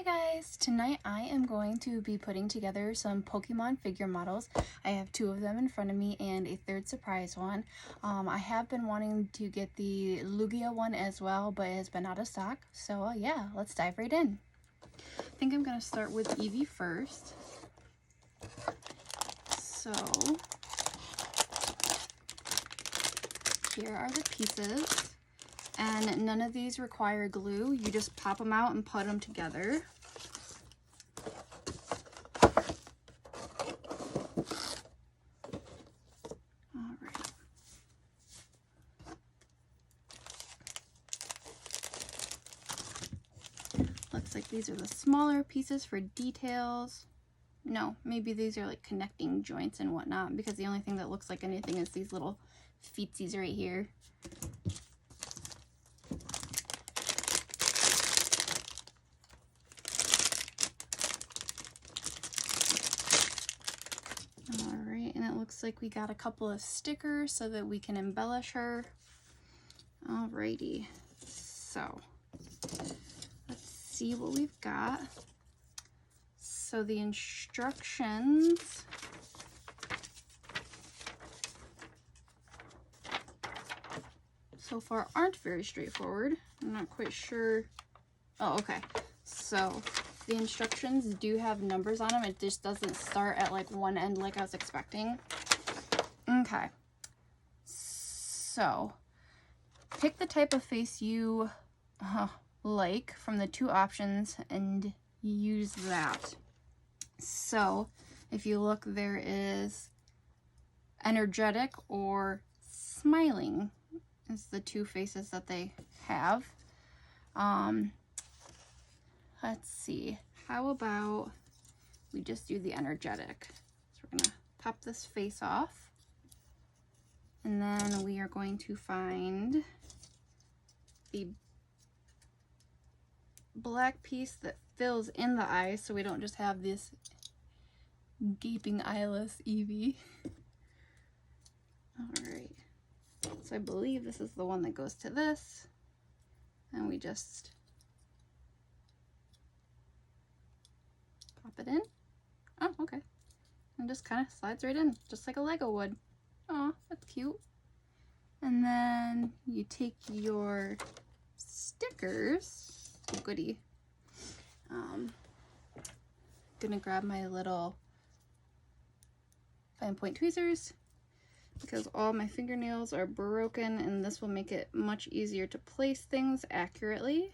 Guys, tonight I am going to be putting together some Pokemon figure models. I have two of them in front of me and a third surprise one. I have been wanting to get the Lugia one as well, but it has been out of stock. So yeah, let's dive right in. I think I'm going to start with Eevee first. So here are the pieces. And none of these require glue. You just pop them out and put them together. All right. Looks like these are the smaller pieces for details. No, maybe these are like connecting joints and whatnot, because the only thing that looks like anything is these little feetsies right here. Looks like we got a couple of stickers so that we can embellish her. Alrighty, so let's see what we've got. So the instructions so far aren't very straightforward. I'm not quite sure. Oh, okay. So the instructions do have numbers on them. It just doesn't start at like one end like I was expecting. Okay. So pick the type of face you like from the two options and use that. So if you look, there is energetic or smiling is the two faces that they have. Let's see, how about we just do the energetic? So we're gonna pop this face off, and then we are going to find the black piece that fills in the eyes so we don't just have this gaping eyeless Eevee. Alright, so I believe this is the one that goes to this, and we just pop it in. Oh, okay. And just kind of slides right in, just like a Lego would. Oh, that's cute. And then you take your stickers. Oh, goody. Gonna grab my little fine point tweezers because all my fingernails are broken, and this will make it much easier to place things accurately.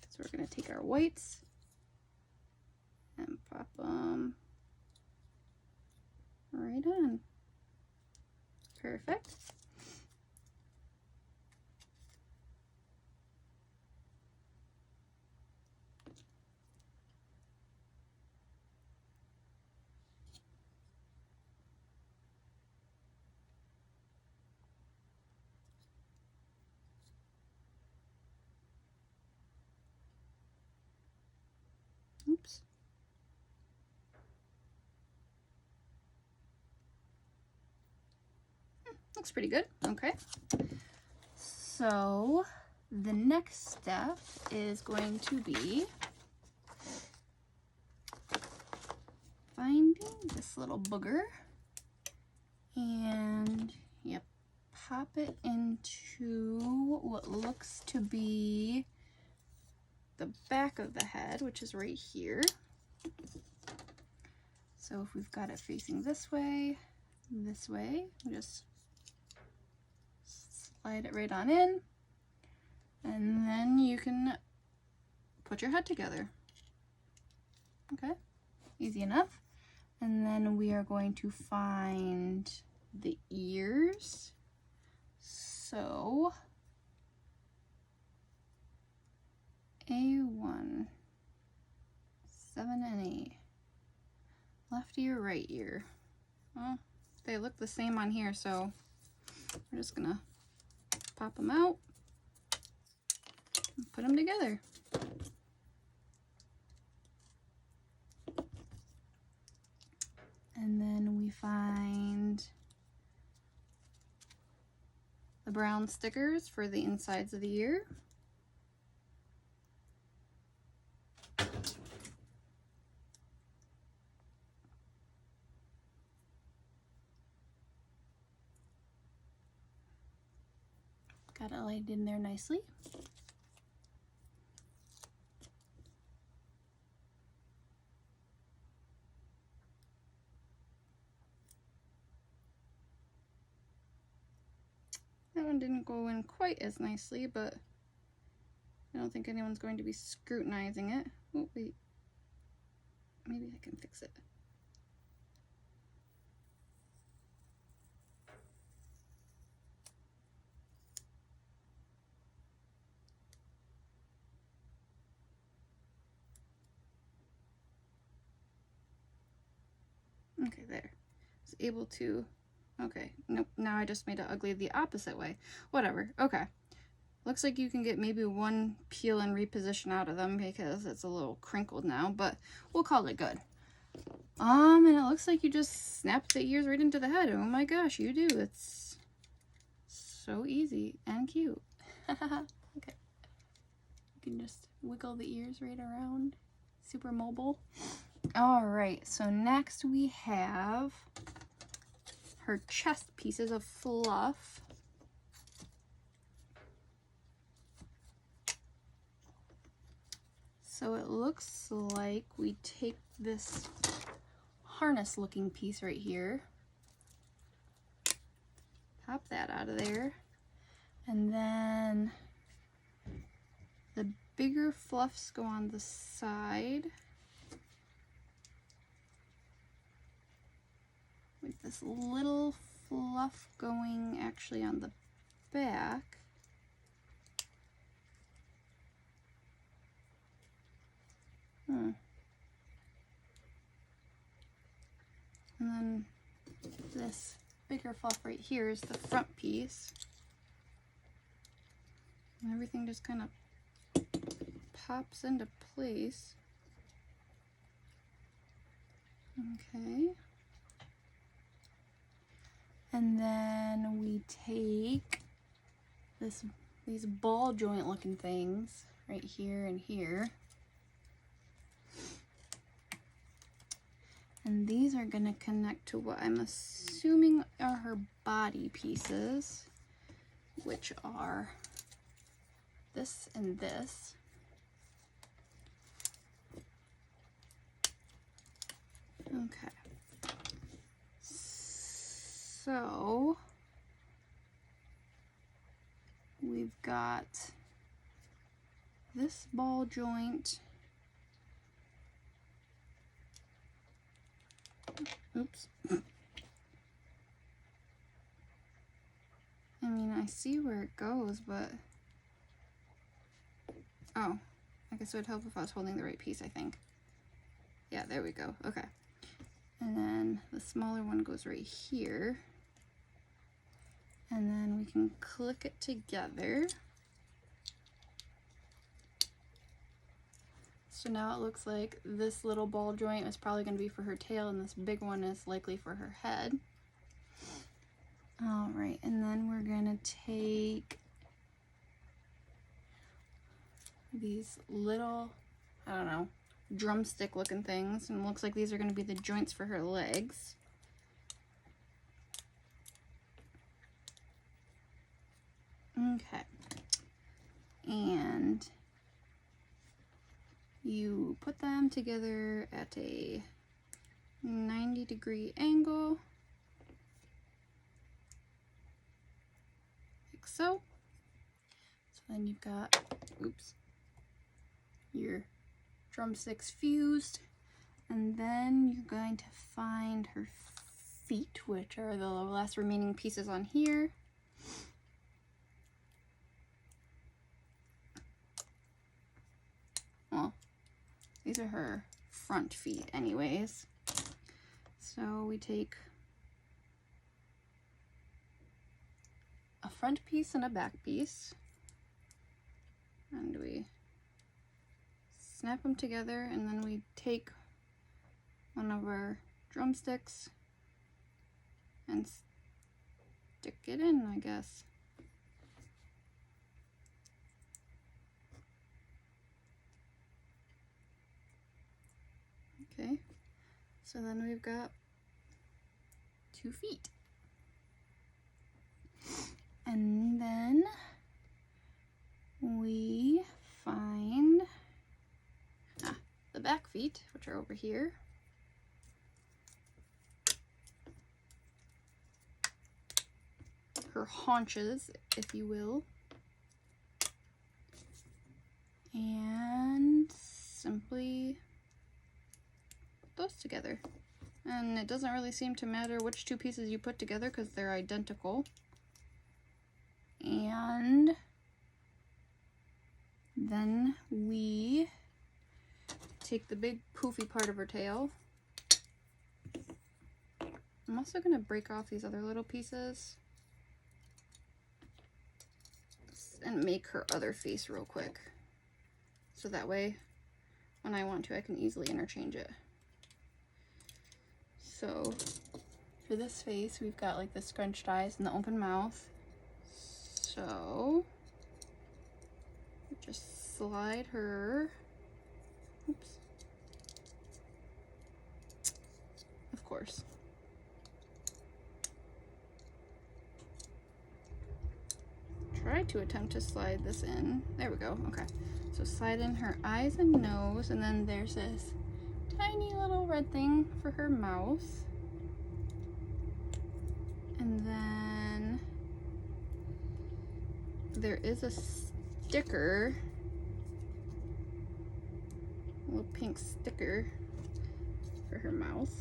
So we're going to take our whites and pop them right on. Perfect. Oops. Looks pretty good. Okay. So the next step is going to be finding this little booger and pop it into what looks to be the back of the head, which is right here. So if we've got it facing this way, we just slide it right on in, and then you can put your head together. Okay, easy enough. And then we are going to find the ears. So A1, 7 and 8. Left ear, right ear. Well, they look the same on here, so we're just gonna pop them out and put them together. And then we find the the brown stickers for the insides of the ear. Got it laid in there nicely. That one didn't go in quite as nicely, but I don't think anyone's going to be scrutinizing it. Oh, wait. Maybe I can fix it. Okay, there. I was able to... Okay, nope, now I just made it ugly the opposite way. Whatever, okay. Looks like you can get maybe one peel and reposition out of them because it's a little crinkled now, but we'll call it good. And it looks like you just snapped the ears right into the head. Oh my gosh, you do. It's so easy and cute. Okay. You can just wiggle the ears right around. Super mobile. All right, so next we have her chest pieces of fluff. So it looks like we take this harness looking piece right here, pop that out of there, and then the bigger fluffs go on the side with this little fluff going actually on the back. And then this bigger fluff right here is the front piece. And everything just kind of pops into place. Okay. And then we take these ball joint looking things right here and here. And these are going to connect to what I'm assuming are her body pieces, which are this and this. Okay. So we've got this ball joint. Oops. I mean, I see where it goes, but... Oh, I guess it would help if I was holding the right piece, I think. Yeah, there we go. Okay. And then the smaller one goes right here. And then we can click it together. So now it looks like this little ball joint is probably going to be for her tail, and this big one is likely for her head. All right, and then we're going to take these little, I don't know, drumstick looking things, and it looks like these are going to be the joints for her legs. Okay. And you put them together at a 90-degree angle, like so. So then you've got, oops, your drumsticks fused, and then you're going to find her feet, which are the last remaining pieces on here. Well, these are her front feet anyways. So we take a front piece and a back piece, and we snap them together, and then we take one of our drumsticks and stick it in, I guess. Okay, so then we've got 2 feet. And then we find the back feet, which are over here. Her haunches, if you will. And simply put those together. And it doesn't really seem to matter which 2 pieces you put together because they're identical. And then we take the big poofy part of her tail. I'm also going to break off these other little pieces and make her other face real quick. So that way, when I want to, I can easily interchange it. So, for this face, we've got like the scrunched eyes and the open mouth. So, just slide her, oops, of course. Try to attempt to slide this in. There we go, okay. So slide in her eyes and nose, and then there's this tiny little red thing for her mouth. And then there is a sticker, a little pink sticker for her mouth.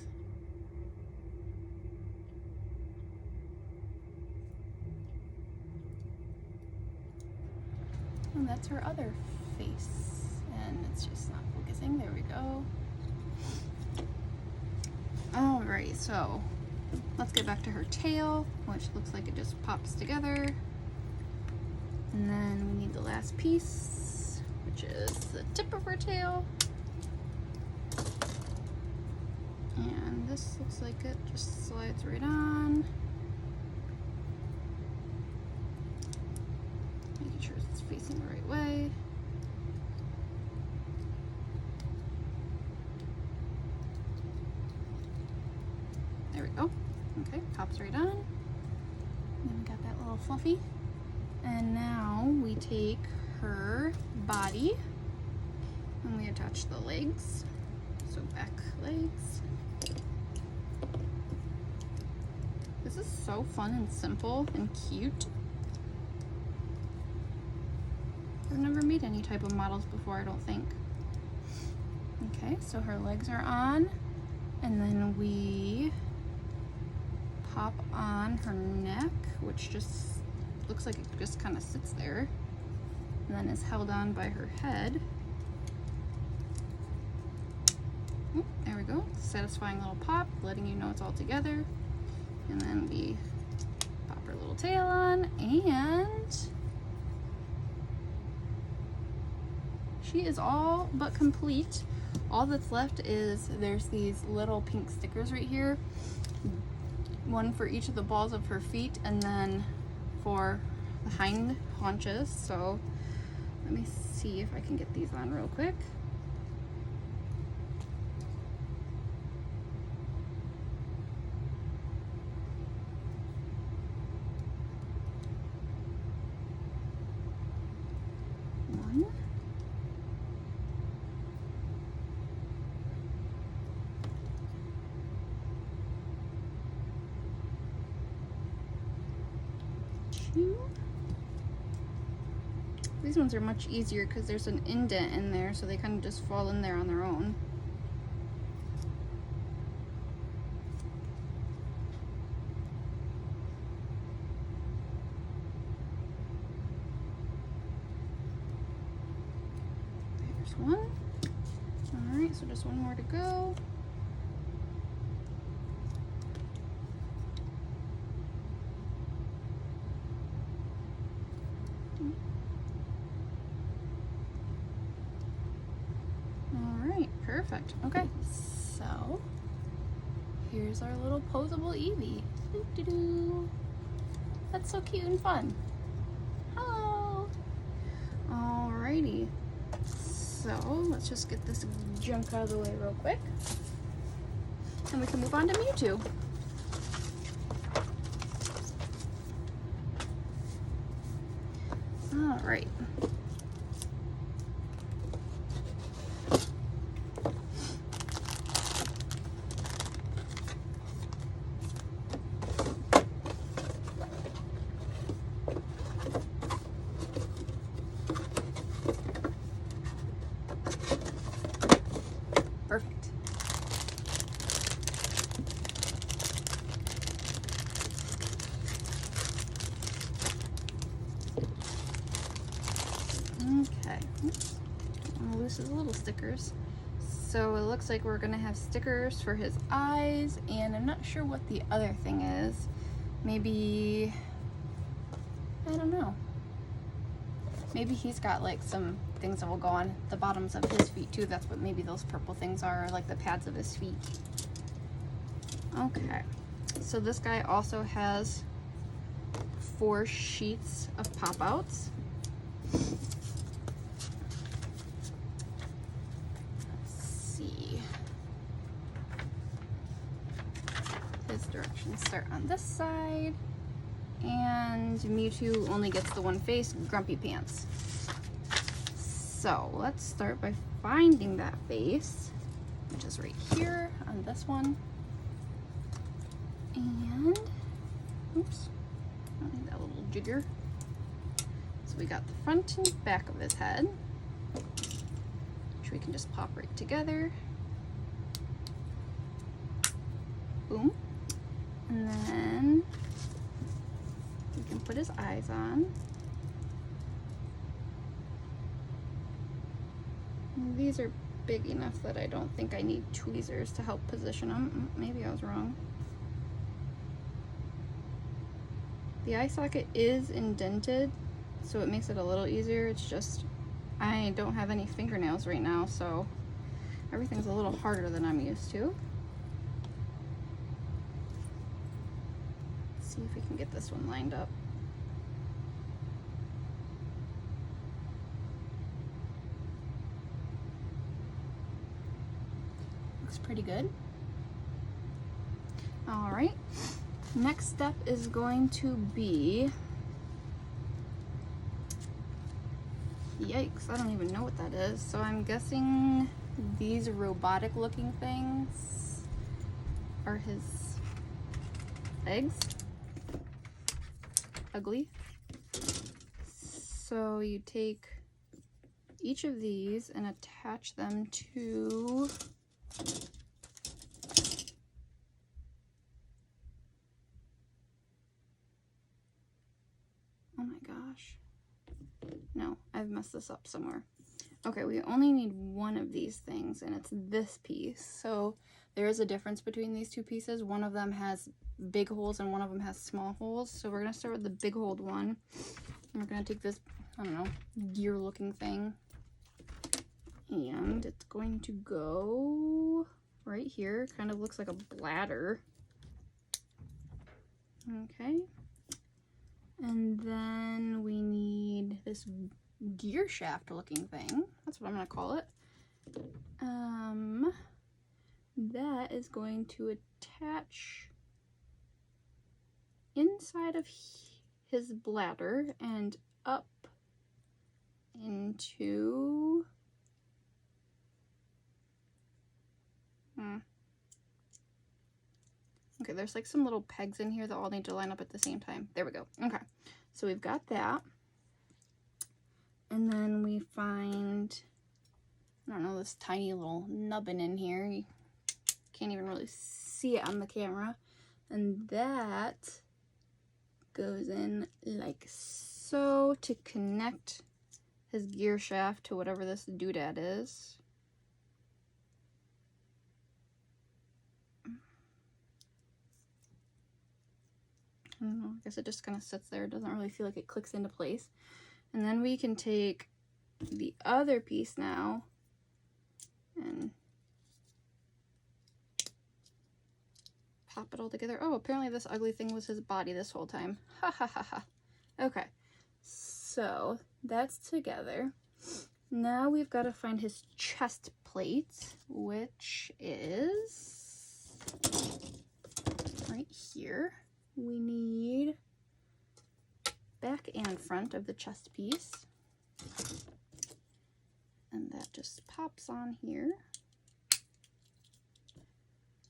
And that's her other face. And it's just not focusing. There we go. Alright, so let's get back to her tail, which looks like it just pops together. And then we need the last piece, which is the tip of her tail. And this looks like it just slides right on. Making sure it's facing the right way. There we go. Okay, pops right on. And then we got that little fluffy. And now we take her body and we attach the legs. So back legs. This is so fun and simple and cute. I've never made any type of models before, I don't think. Okay, so her legs are on, and then we pop on her neck, which just looks like it just kind of sits there, and then is held on by her head. Oh, there we go. Satisfying little pop, letting you know it's all together. And then we pop her little tail on, and she is all but complete. All that's left is there's these little pink stickers right here, one for each of the balls of her feet and then for the hind haunches. So let me see if I can get these on real quick. One. Two. These ones are much easier because there's an indent in there, so they kind of just fall in there on their own. There's one. Alright, so just one more to go. Perfect. Okay, so here's our little posable Eevee. Doo-doo-doo. That's so cute and fun. Hello. Alrighty. So let's just get this junk out of the way real quick. And we can move on to Mewtwo. All right. Perfect. Okay. Oops. I'm gonna lose his little stickers. So it looks like we're gonna have stickers for his eyes, and I'm not sure what the other thing is. Maybe, I don't know. Maybe he's got like some things that will go on the bottoms of his feet too. That's what maybe those purple things are, like the pads of his feet. Okay, so this guy also has 4 sheets of pop-outs. Let's see. His directions start on this side. And Mewtwo only gets the one face, Grumpy Pants. So let's start by finding that face, which is right here on this one. And, oops, I don't need that little jigger. So we got the front and back of his head, which we can just pop right together. Boom. And then we can put his eyes on. And these are big enough that I don't think I need tweezers to help position them. Maybe I was wrong. The eye socket is indented, so it makes it a little easier. It's just I don't have any fingernails right now, so everything's a little harder than I'm used to. Let's see if we can get this one lined up. Looks pretty good. All right. Next step is going to be, yikes, I don't even know what that is. So I'm guessing these robotic looking things are his legs. Ugly. So you take each of these and attach them to oh my gosh. No, I've messed this up somewhere. Okay, we only need one of these things, and it's this piece. So there is a difference between these two pieces. One of them has big holes and one of them has small holes. So we're gonna start with the big holed one. And we're gonna take this, I don't know, gear looking thing. And it's going to go right here. Kind of looks like a bladder. Okay. And then we need this gear shaft looking thing. That's what I'm gonna call it. That is going to attach inside of his bladder and up into okay, there's like some little pegs in here that all need to line up at the same time. There we go. Okay, so we've got that. And then we find, I don't know, this tiny little nubbin in here. You can't even really see it on the camera. And that goes in like so to connect his gear shaft to whatever this doodad is. I don't know, I guess it just kind of sits there. It doesn't really feel like it clicks into place. And then we can take the other piece now and pop it all together. Oh, apparently this ugly thing was his body this whole time. Ha ha ha ha. Okay, so that's together. Now we've got to find his chest plate, which is right here, we need back and front of the chest piece. And that just pops on here.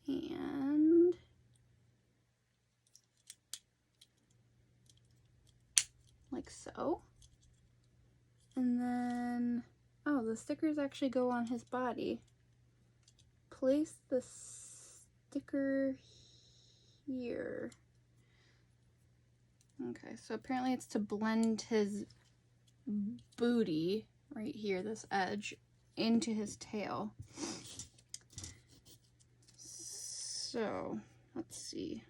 And like so. And then, oh, the stickers actually go on his body. Place the sticker here. Okay, so apparently it's to blend his booty right here, this edge, into his tail. So, let's see.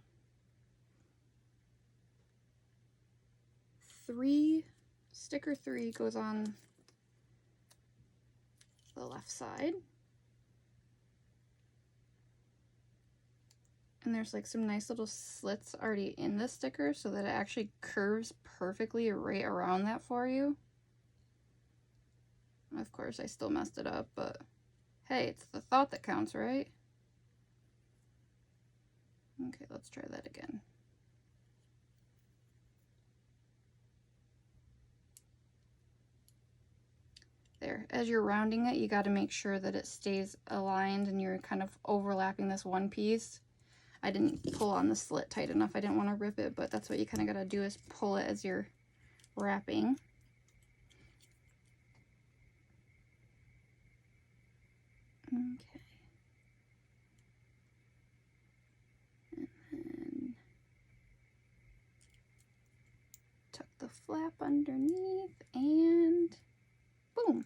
Sticker 3 goes on the left side. And there's like some nice little slits already in the sticker so that it actually curves perfectly right around that for you. Of course, I still messed it up, but hey, it's the thought that counts, right? Okay, let's try that again. There, as you're rounding it, you got to make sure that it stays aligned and you're kind of overlapping this one piece. I didn't pull on the slit tight enough. I didn't want to rip it, but that's what you kind of got to do, is pull it as you're wrapping. Okay. And then tuck the flap underneath and boom.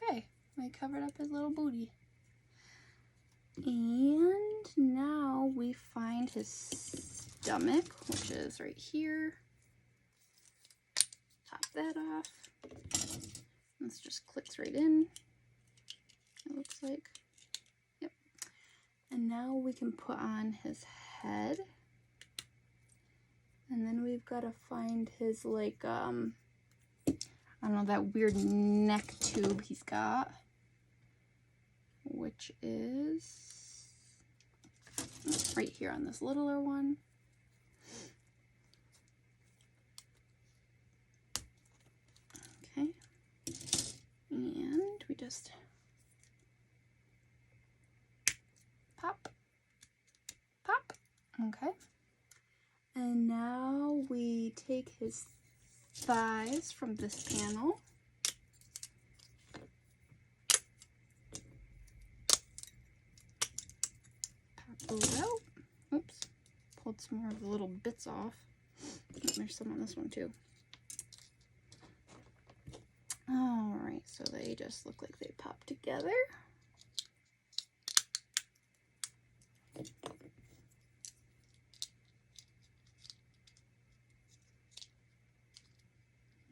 Okay, I covered up his little booty. And now we find his stomach, which is right here. Pop that off. This just clicks right in, it looks like. Yep. And now we can put on his head. And then we've got to find his, like, I don't know, that weird neck tube he's got, which is right here on this littler one. Okay. And we just pop, pop. Okay. And now we take his thighs from this panel. Pop those out. Oops. Pulled some more of the little bits off. Oh, there's some on this one too. Alright, so they just look like they pop together.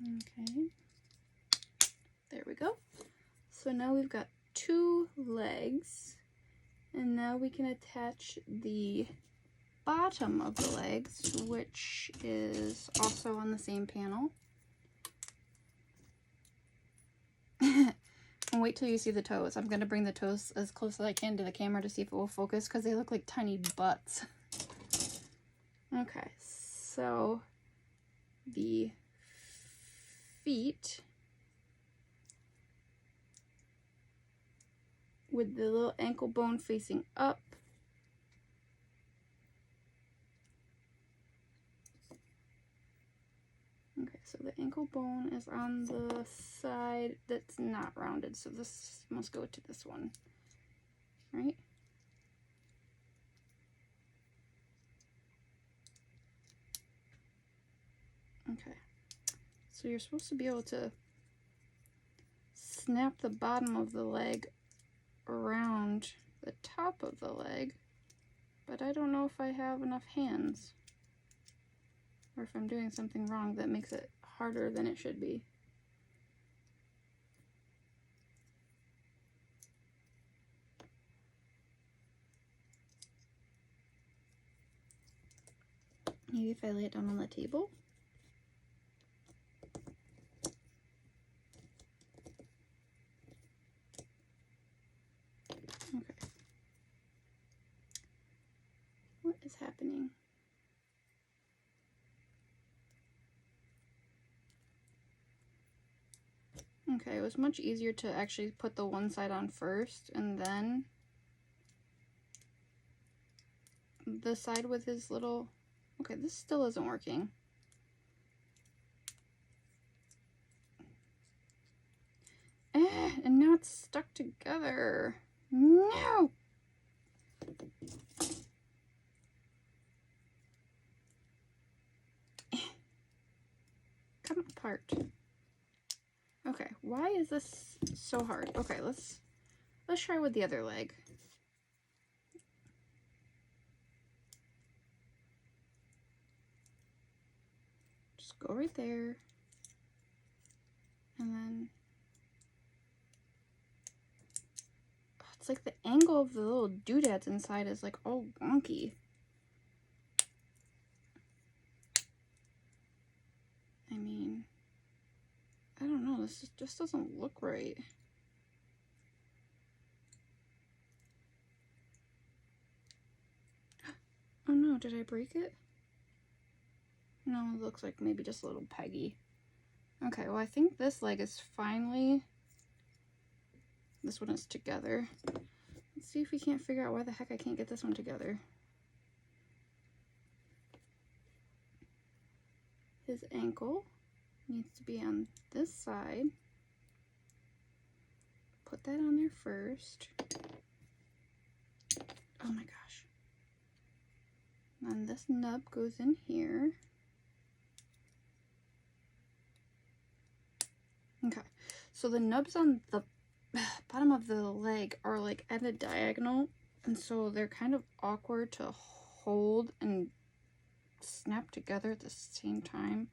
Okay, there we go. So now we've got 2 legs, and now we can attach the bottom of the legs, which is also on the same panel. And wait till you see the toes. I'm going to bring the toes as close as I can to the camera to see if it will focus, because they look like tiny butts. Okay, so the feet with the little ankle bone facing up. Okay, so the ankle bone is on the side that's not rounded, so this must go to this one, right? Okay, so you're supposed to be able to snap the bottom of the leg around the top of the leg, but I don't know if I have enough hands, or if I'm doing something wrong that makes it harder than it should be. Maybe if I lay it down on the table. Okay. happening. Okay, it was much easier to actually put the one side on first and then the side with his little... Okay, this still isn't working. And now it's stuck together. No! Come apart. Okay, why is this so hard? Okay, let's try with the other leg. Just go right there. And then it's like the angle of the little doodads inside is like all wonky. I mean, I don't know, this just doesn't look right. Oh no, did I break it? No, it looks like maybe just a little peggy. Okay, well I think this leg is finally... This one is together. Let's see if we can't figure out why the heck I can't get this one together. His ankle needs to be on this side. Put that on there first. Oh my gosh. And this nub goes in here. Okay, so the nubs on the bottom of the leg are like at a diagonal, and so they're kind of awkward to hold and snap together at the same time.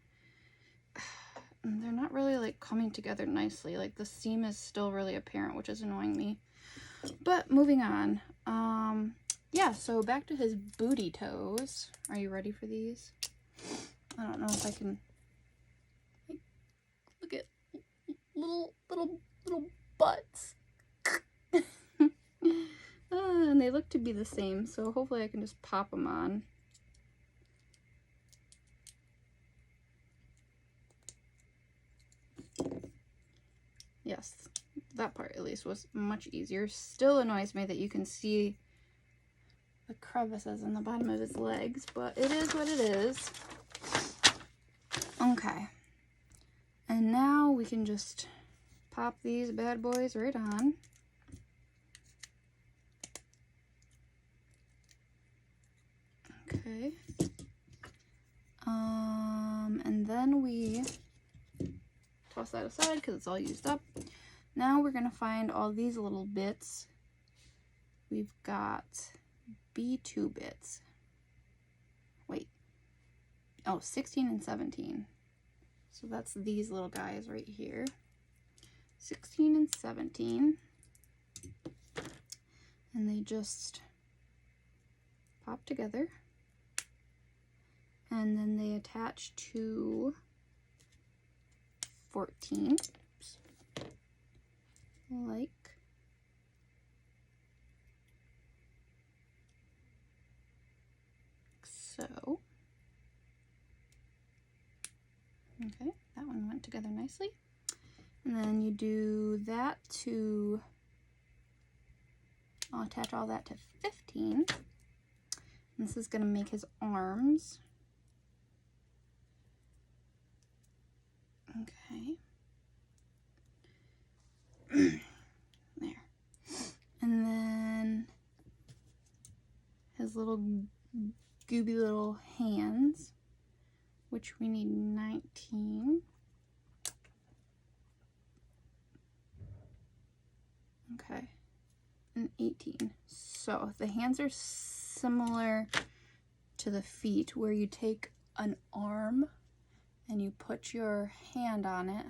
And they're not really like coming together nicely. Like the seam is still really apparent, which is annoying me. But moving on. Yeah, so back to his booty toes. Are you ready for these? I don't know if I can... Like, look at little butts. And they look to be the same, so hopefully I can just pop them on. Yes, that part at least was much easier. Still annoys me that you can see the crevices in the bottom of his legs, but it is what it is. Okay. And now we can just pop these bad boys right on. Okay. And then we toss that aside because it's all used up. Now we're gonna find all these little bits. We've got B2 bits. Wait. Oh, 16 and 17. So that's these little guys right here. 16 and 17. And they just pop together. And then they attach to 14. Oops. Like so. Okay, that one went together nicely. And then you do that to, I'll attach all that to 15. And this is going to make his arms. Okay. There. And then his little gooby little hands, which we need 19. Okay. And 18. So the hands are similar to the feet, where you take an arm and you put your hand on it,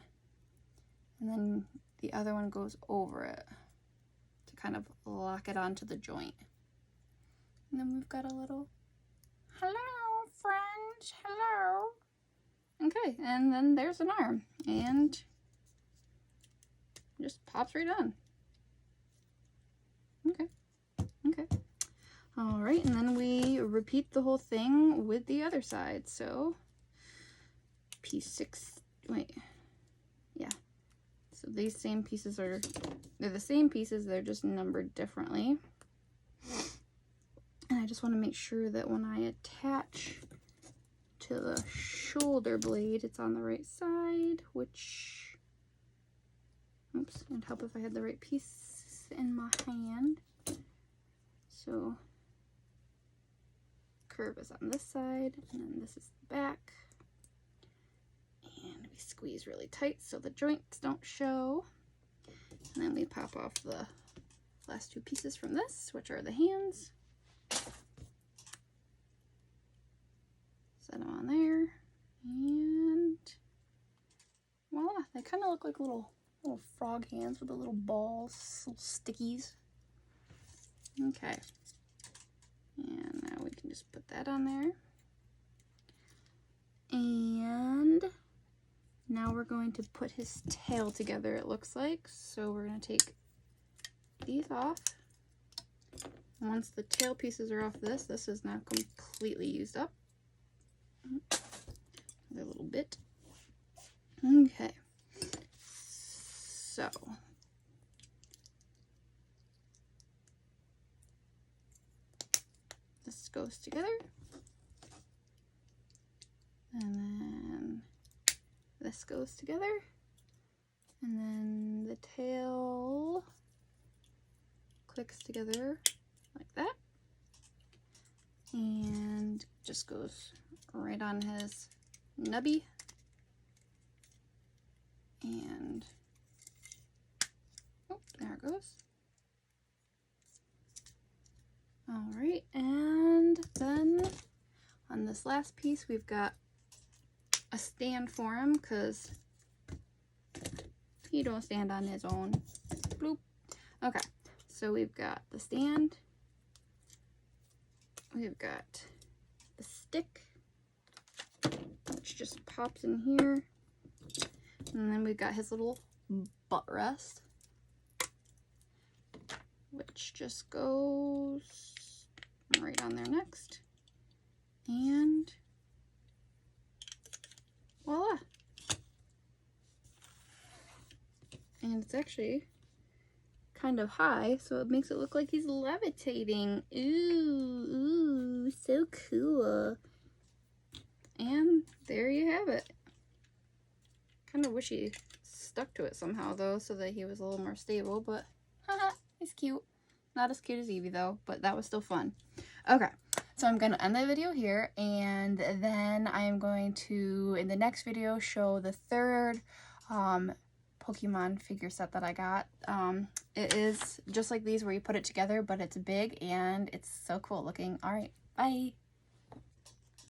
and then the other one goes over it to kind of lock it onto the joint. And then we've got a little, hello friends, hello. Okay, and then there's an arm, and just pops right on. Okay, okay. All right, and then we repeat the whole thing with the other side. So piece 6, wait, yeah. So these same pieces they're the same pieces, they're just numbered differently. And I just want to make sure that when I attach to the shoulder blade, it's on the right side, which, oops, it'd help if I had the right piece in my hand. So curve is on this side, and then this is the back. And we squeeze really tight so the joints don't show. And then we pop off the last 2 pieces from this, which are the hands. Set them on there, and voila, they kind of look like little frog hands with the little balls, little stickies. Okay, and now we can just put that on there. And now we're going to put his tail together, it looks like. So we're going to take these off. Once the tail pieces are off this is now completely used up. Another little bit. Okay. So this goes together. And then this goes together. And then the tail clicks together like that. And just goes right on his nubby. And oh, there it goes. All right, and then on this last piece we've got a stand for him because he don't stand on his own. Bloop. Okay, so we've got the stand, we've got the stick, which just pops in here, and then we've got his little butt rest, which just goes right on there next, and voila. And it's actually kind of high, so it makes it look like he's levitating. Ooh, so cool. And there you have it. Kind of wish he stuck to it somehow though, so that he was a little more stable, but haha, he's cute. Not as cute as Eevee though, but that was still fun. Okay, so I'm going to end the video here, and then I am going to, in the next video, show the third Pokemon figure set that I got. It is just like these where you put it together, but it's big and it's so cool looking. All right, bye.